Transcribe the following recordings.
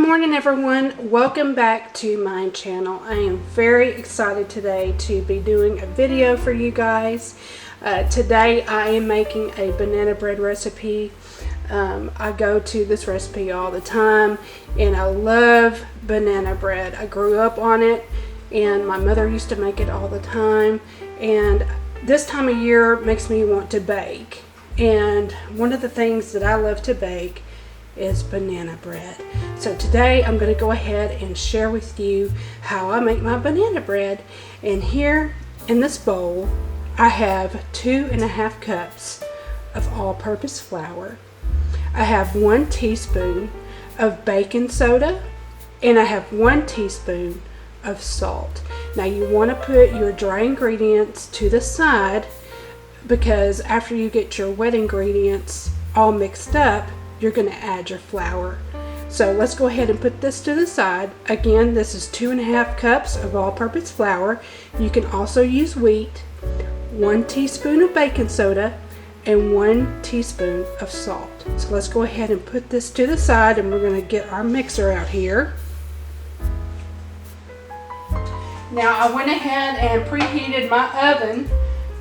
morning everyone, welcome back to my channel. I am very excited today to be doing a video for you guys. Today I am making a banana bread recipe. I go to this recipe all the time and I love banana bread. I grew up on it and my mother used to make it all the time, and this time of year makes me want to bake, and one of the things that I love to bake is banana bread. So today I'm going to go ahead and share with you how I make my banana bread. And here in this bowl I have 2.5 cups of all-purpose flour. I have 1 teaspoon of baking soda, and I have 1 teaspoon of salt. Now you want to put your dry ingredients to the side, because after you get your wet ingredients all mixed up, you're going to add your flour. So let's go ahead and put this to the side. Again, this is 2.5 cups of all-purpose flour. You can also use wheat, 1 teaspoon of baking soda, and 1 teaspoon of salt. So let's go ahead and put this to the side, and we're going to get our mixer out here. Now I went ahead and preheated my oven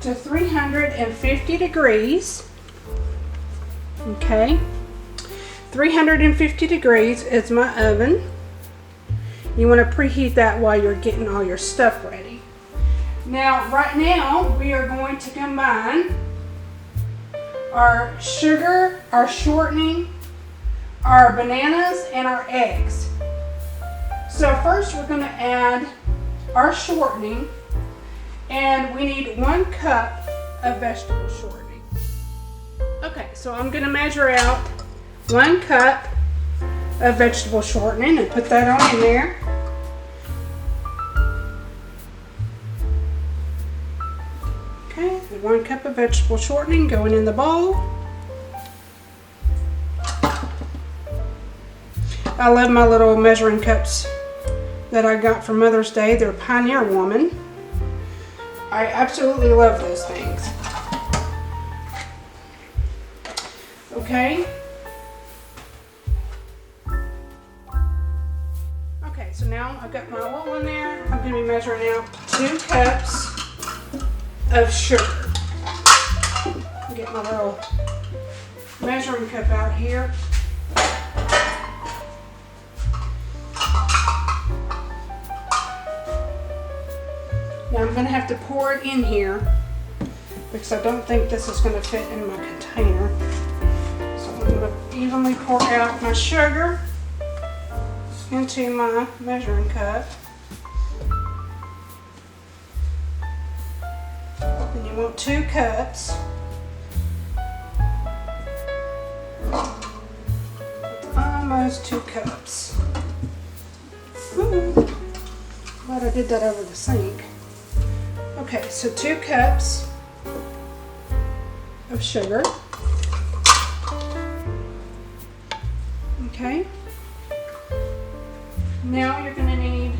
to 350 degrees. Okay. 350 degrees is my oven. You want to preheat that while you're getting all your stuff ready. Now, right now, we are going to combine our sugar, our shortening, our bananas, and our eggs. So first we're going to add our shortening, and we need 1 cup of vegetable shortening. Okay, so I'm going to measure out 1 cup of vegetable shortening and put that on in there. Okay, 1 cup of vegetable shortening going in the bowl. I love my little measuring cups that I got for Mother's Day. They're Pioneer Woman. I absolutely love those things. Okay. So now I've got my bowl in there. I'm going to be measuring out 2 cups of sugar. Get my little measuring cup out here. Now I'm going to have to pour it in here because I don't think this is going to fit in my container. So I'm going to evenly pour out my sugar into my measuring cup. And you want 2 cups. Almost 2 cups. Ooh, glad I did that over the sink. Okay, so 2 cups of sugar. Okay. Now you're going to need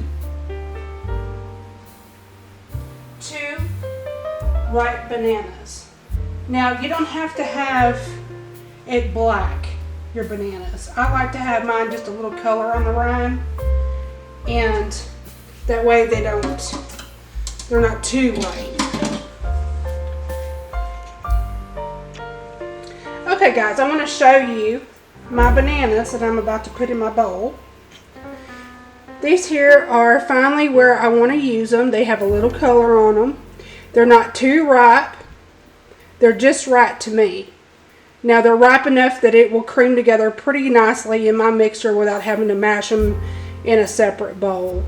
2 ripe bananas. Now you don't have to have it black, your bananas. I like to have mine just a little color on the rind, and that way they're not too white. Okay guys, I want to show you my bananas that I'm about to put in my bowl. These here are finally where I want to use them. They have a little color on them. They're not too ripe. They're just right to me. Now they're ripe enough that it will cream together pretty nicely in my mixer without having to mash them in a separate bowl.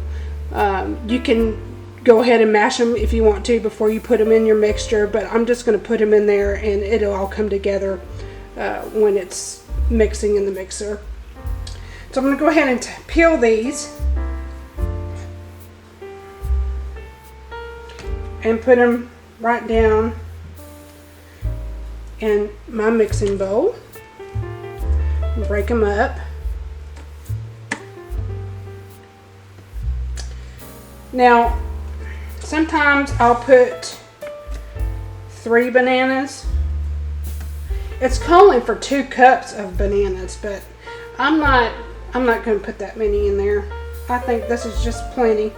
You can go ahead and mash them if you want to before you put them in your mixture, but I'm just going to put them in there and it'll all come together when it's mixing in the mixer. So I'm going to go ahead and peel these and put them right down in my mixing bowl. Break them up. Now, sometimes I'll put 3 bananas. It's calling for 2 cups of bananas, but I'm not I'm not going to put that many in there. I think this is just plenty.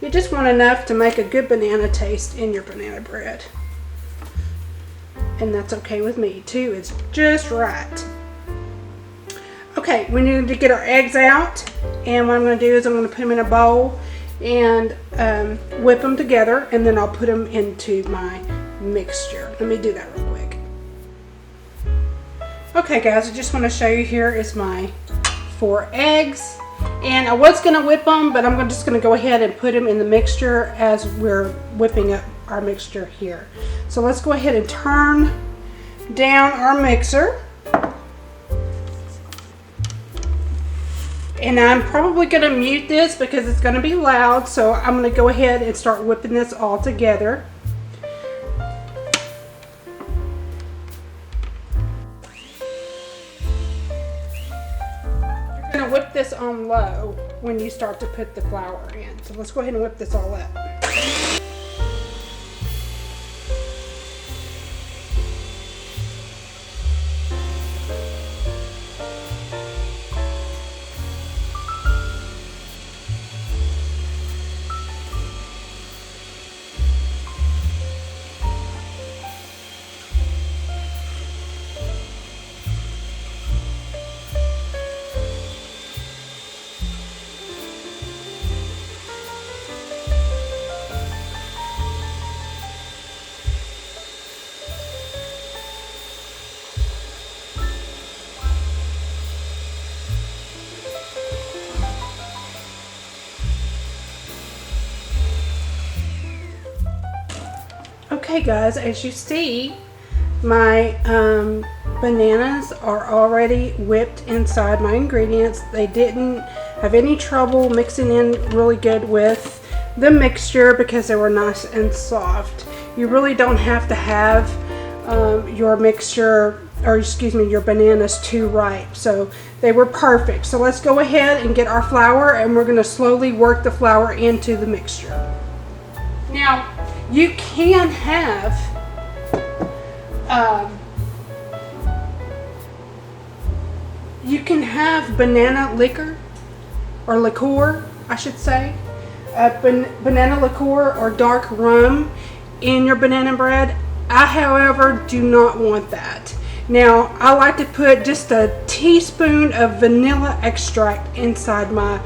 You just want enough to make a good banana taste in your banana bread. And that's okay with me too. It's just right. Okay, we need to get our eggs out. And what I'm going to do is I'm going to put them in a bowl and whip them together. And then I'll put them into my mixture. Let me do that real quick. Okay guys, I just want to show you, here is my 4 eggs. And I was going to whip them, but I'm just going to go ahead and put them in the mixture as we're whipping up our mixture here. So let's go ahead and turn down our mixer. And I'm probably going to mute this because it's going to be loud. So I'm going to go ahead and start whipping this all together. Whip this on low when you start to put the flour in. So let's go ahead and whip this all up. Okay guys, as you see, my bananas are already whipped inside my ingredients. They didn't have any trouble mixing in really good with the mixture because they were nice and soft. You really don't have to have your mixture, or excuse me, your bananas too ripe. So they were perfect. So let's go ahead and get our flour, and we're going to slowly work the flour into the mixture. Now, you can have banana liquor, or liqueur, I should say, banana liqueur or dark rum in your banana bread. I, however, do not want that. Now, I like to put just a teaspoon of vanilla extract inside my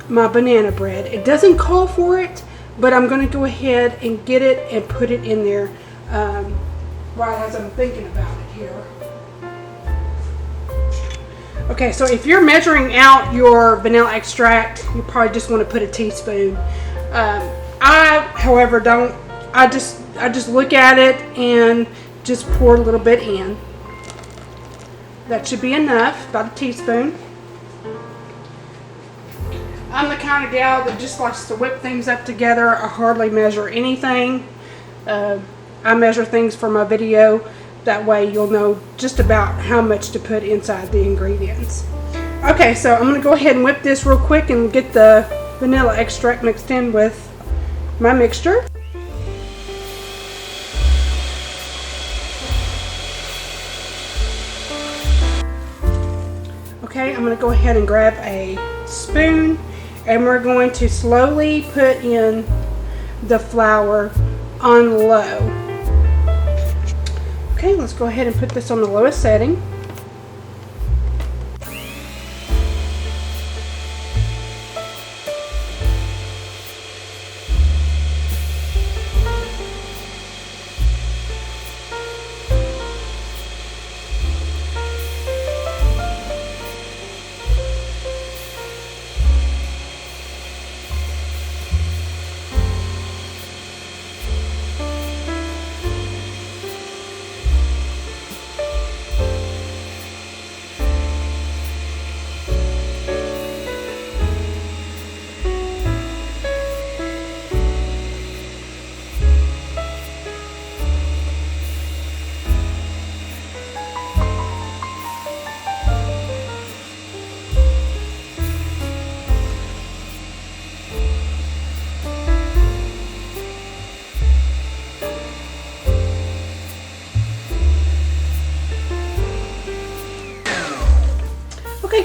my banana bread. It doesn't call for it, but I'm going to go ahead and get it and put it in there right as I'm thinking about it here. Okay, so if you're measuring out your vanilla extract, you probably just want to put a teaspoon. I, however, don't. I just look at it and just pour a little bit in. That should be enough, about a teaspoon. I'm the kind of gal that just likes to whip things up together. I hardly measure anything. I measure things for my video. That way you'll know just about how much to put inside the ingredients. Okay, so I'm going to go ahead and whip this real quick and get the vanilla extract mixed in with my mixture. Okay, I'm going to go ahead and grab a spoon, and we're going to slowly put in the flour on low. Okay, let's go ahead and put this on the lowest setting.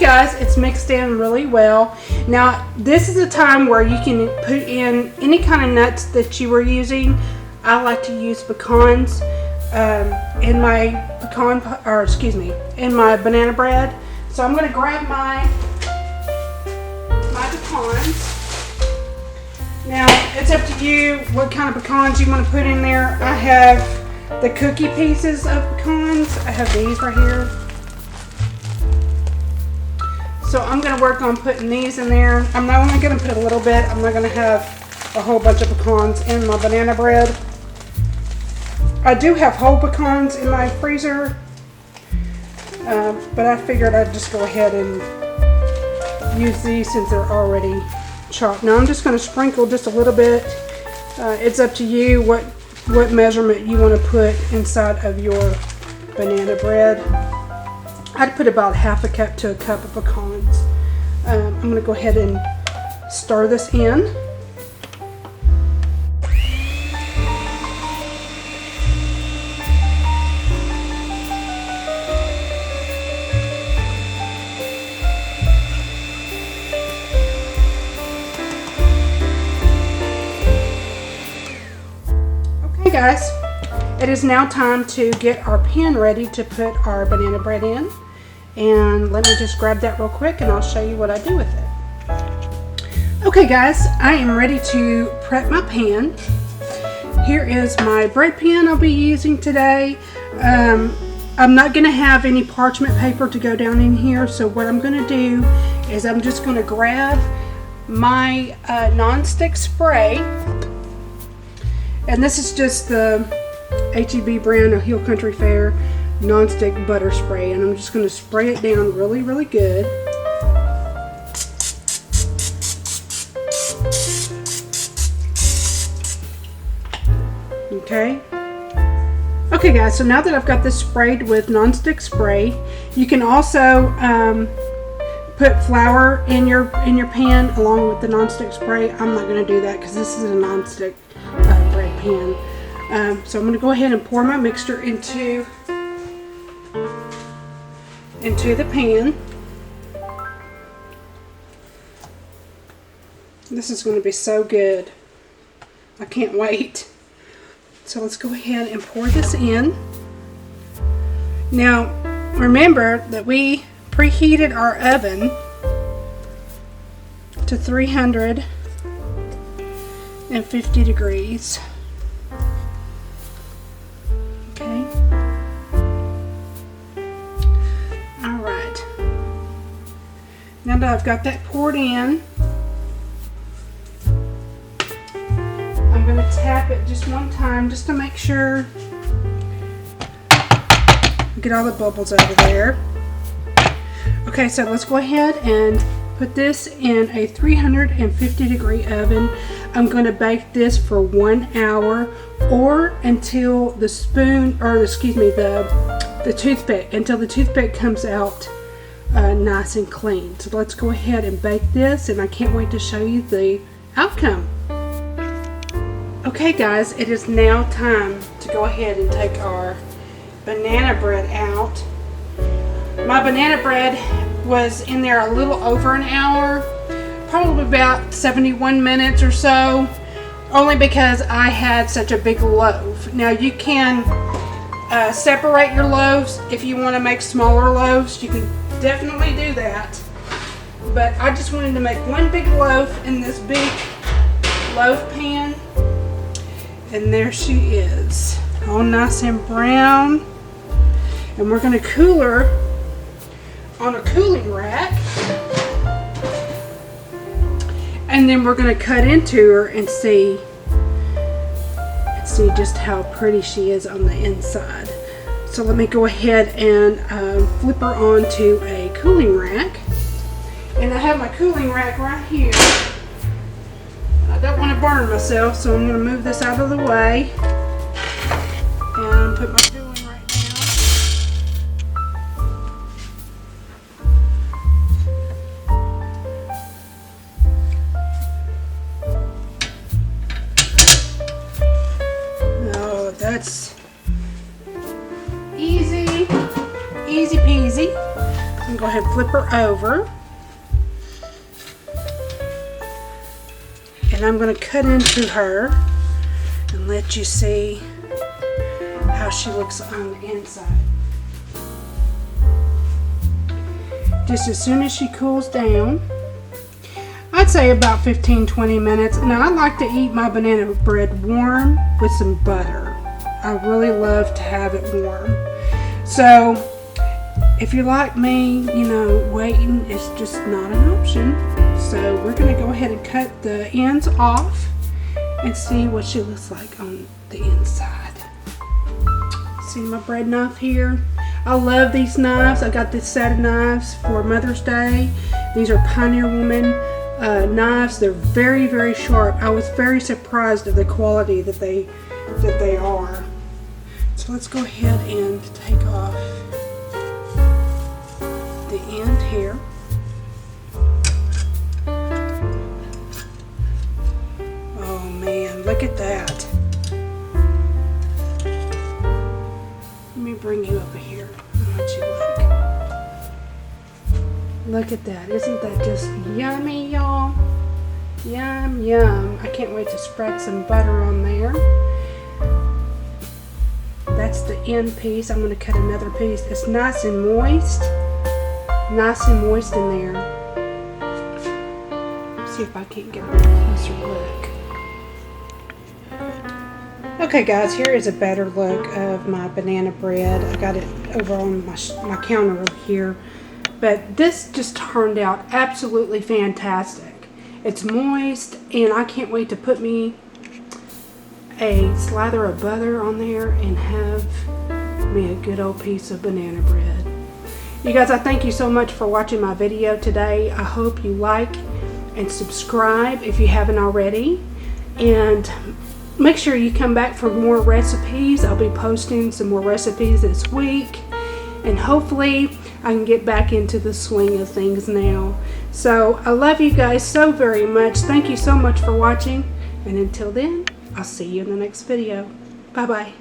guys, it's mixed in really well. Now this is a time where you can put in any kind of nuts that you were using. I like to use pecans in my in my banana bread. So I'm going to grab my pecans. Now it's up to you what kind of pecans you want to put in there. I have the cookie pieces of pecans. I have these right here. So I'm going to work on putting these in there. I'm only going to put a little bit. I'm not going to have a whole bunch of pecans in my banana bread. I do have whole pecans in my freezer, but I figured I'd just go ahead and use these since they're already chopped. Now I'm just going to sprinkle just a little bit. It's up to you what measurement you want to put inside of your banana bread. I'd put about half a cup to a cup of pecans. I'm going to go ahead and stir this in. Okay guys, it is now time to get our pan ready to put our banana bread in. And let me just grab that real quick and I'll show you what I do with it. Okay guys, I am ready to prep my pan. Here is my bread pan I'll be using today. I'm not going to have any parchment paper to go down in here, so what I'm going to do is I'm just going to grab my non-stick spray. And this is just the HEB brand of Hill Country Fair non-stick butter spray, and I'm just going to spray it down really, really good. Okay. Okay guys, so now that I've got this sprayed with non-stick spray, you can also put flour in your pan along with the non-stick spray. I'm not going to do that because this is a non-stick bread pan. So I'm going to go ahead and pour my mixture into the pan. This is going to be so good. I can't wait. So let's go ahead and pour this in. Now remember that we preheated our oven to 350 degrees. Okay. Alright. Now that I've got that poured in, I'm going to tap it just one time just to make sure, get all the bubbles out of there. Okay, so let's go ahead and put this in a 350 degree oven. I'm going to bake this for 1 hour or until the spoon, or excuse me, the toothpick, until the toothpick comes out nice and clean. So let's go ahead and bake this, and I can't wait to show you the outcome. Okay guys, it is now time to go ahead and take our banana bread out. My banana bread was in there a little over an hour, probably about 71 minutes or so, only because I had such a big loaf. Now you can separate your loaves if you want to make smaller loaves. You can definitely do that, but I just wanted to make one big loaf in this big loaf pan. And there she is, all nice and brown. And we're going to cool her on a cooling rack. And then we're going to cut into her and see just how pretty she is on the inside. So let me go ahead and flip her onto a cooling rack. And I have my cooling rack right here. I don't want to burn myself, so I'm going to move this out of the way and put my cooling right down. Oh, that's easy peasy. I'm going to go ahead and flip her over. And I'm going to cut into her and let you see how she looks on the inside. Just as soon as she cools down, I'd say about 15-20 minutes. Now I like to eat my banana bread warm with some butter. I really love to have it warm. So if you're like me, you know, waiting is just not an option. So we're going to go ahead and cut the ends off and see what she looks like on the inside. See my bread knife here? I love these knives. I got this set of knives for Mother's Day. These are Pioneer Woman knives. They're very, very sharp. I was very surprised at the quality that they are. So let's go ahead and take off the end here. Oh man, look at that. Let me bring you over here. I want you to look at that. Isn't that just yummy, y'all? Yum, yum. I can't wait to spread some butter on there. That's the end piece. I'm going to cut another piece. It's nice and moist. Nice and moist in there. Let's see if I can't get a closer look. Okay guys, here is a better look of my banana bread. I got it over on my counter over here. But this just turned out absolutely fantastic. It's moist, and I can't wait to put me a slather of butter on there and have me a good old piece of banana bread. You guys, I thank you so much for watching my video today. I hope you like and subscribe if you haven't already. And make sure you come back for more recipes. I'll be posting some more recipes this week. And hopefully I can get back into the swing of things now. So I love you guys so very much. Thank you so much for watching. And until then, I'll see you in the next video. Bye-bye.